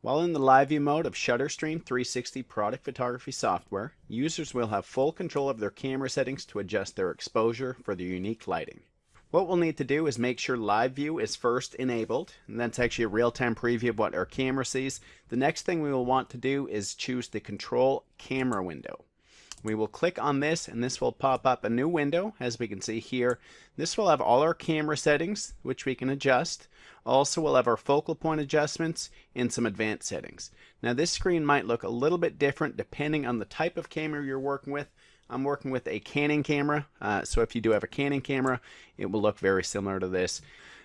While in the live view mode of Shutterstream 360 product photography software, users will have full control of their camera settings to adjust their exposure for their unique lighting. What we'll need to do is make sure live view is first enabled, and that's actually a real-time preview of what our camera sees. The next thing we will want to do is choose the control camera window. We will click on this and this will pop up a new window, as we can see here. This will have all our camera settings, which we can adjust. Also we'll have our focal point adjustments and some advanced settings. Now this screen might look a little bit different depending on the type of camera you're working with. I'm working with a Canon camera, so if you do have a Canon camera, it will look very similar to this.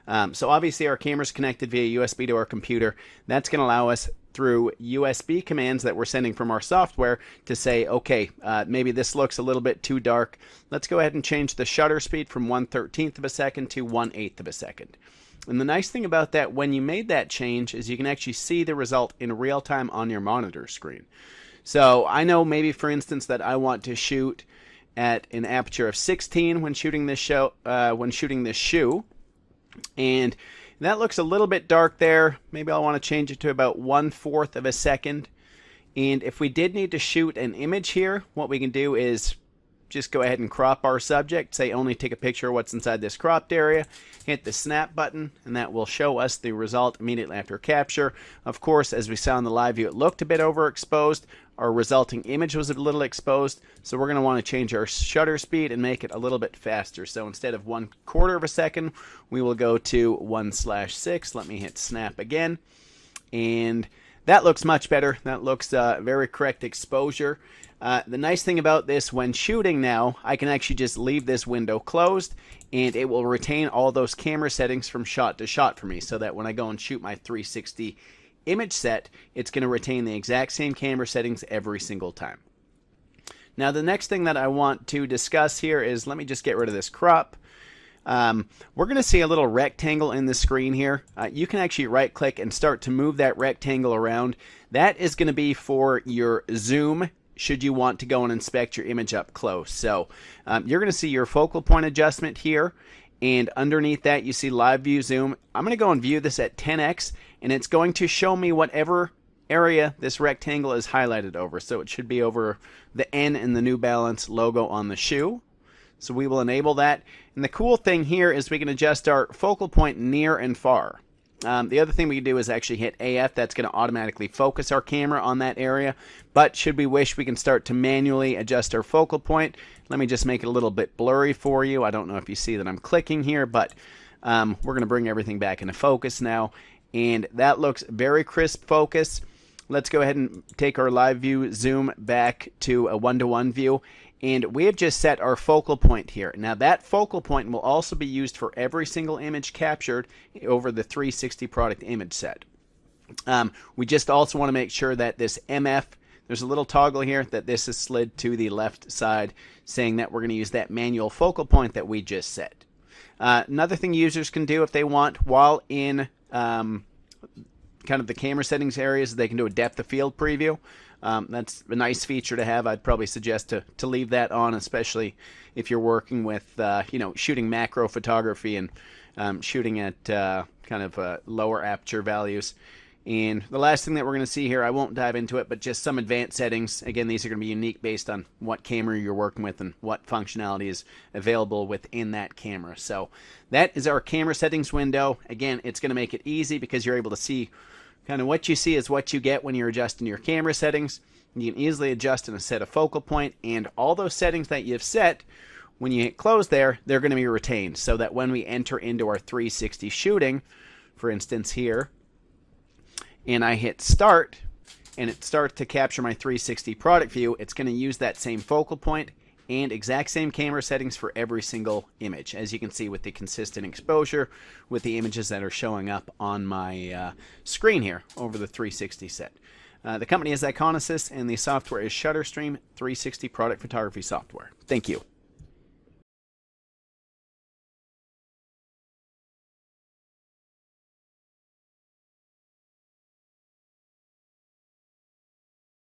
So obviously our camera is connected via USB to our computer. That's going to allow us through USB commands that we're sending from our software to say, okay, maybe this looks a little bit too dark. Let's go ahead and change the shutter speed from 1/13 of a second to 1/8 of a second. And the nice thing about that, when you made that change, is you can actually see the result in real time on your monitor screen. So I know maybe, for instance, that I want to shoot at an aperture of 16 when shooting this shoe, and that looks a little bit dark there. Maybe I'll want to change it to about 1/4 of a second. And if we did need to shoot an image here, what we can do is just go ahead and crop our subject, say only take a picture of what's inside this cropped area, hit the snap button, and that will show us the result immediately after capture. Of course, as we saw in the live view, it looked a bit overexposed. Our resulting image was a little exposed, so we're going to want to change our shutter speed and make it a little bit faster. So instead of 1/4 of a second, we will go to 1/6. Let me hit snap again, and that looks much better. That looks very correct exposure. The nice thing about this, when shooting now, I can actually just leave this window closed and it will retain all those camera settings from shot to shot for me, so that when I go and shoot my 360 image set, it's going to retain the exact same camera settings every single time. Now the next thing that I want to discuss here is, let me just get rid of this crop. We're going to see a little rectangle in the screen here. You can actually right click and start to move that rectangle around. That is going to be for your zoom should you want to go and inspect your image up close. So you're going to see your focal point adjustment here, and underneath that you see live view zoom. I'm going to go and view this at 10x, and it's going to show me whatever area this rectangle is highlighted over. So it should be over the N in the New Balance logo on the shoe. So we will enable that. And the cool thing here is we can adjust our focal point near and far. The other thing we can do is actually hit AF. That's going to automatically focus our camera on that area. But should we wish, we can start to manually adjust our focal point. Let me just make it a little bit blurry for you. I don't know if you see that I'm clicking here, but we're going to bring everything back into focus now. And that looks very crisp focus. Let's go ahead and take our live view zoom back to a 1:1 view. And we have just set our focal point here. Now that focal point will also be used for every single image captured over the 360 product image set. We just also want to make sure that this MF, there's a little toggle here, that this is slid to the left side, saying that we're going to use that manual focal point that we just set. Another thing users can do if they want, while in kind of the camera settings areas, they can do a depth of field preview. That's a nice feature to have. I'd probably suggest to leave that on, especially if you're working with shooting macro photography and shooting at kind of lower aperture values. And the last thing that we're going to see here, I won't dive into it, but just some advanced settings. Again, these are going to be unique based on what camera you're working with and what functionality is available within that camera. So that is our camera settings window. Again, it's going to make it easy because you're able to see kind of what you see is what you get when you're adjusting your camera settings. You can easily adjust and set a focal point, and all those settings that you've set, when you hit close there, they're going to be retained, so that when we enter into our 360 shooting, for instance here, and I hit start, and it starts to capture my 360 product view, it's going to use that same focal point and exact same camera settings for every single image, as you can see with the consistent exposure with the images that are showing up on my screen here over the 360 set. The company is Iconasys, and the software is Shutterstream 360 product photography software. Thank you.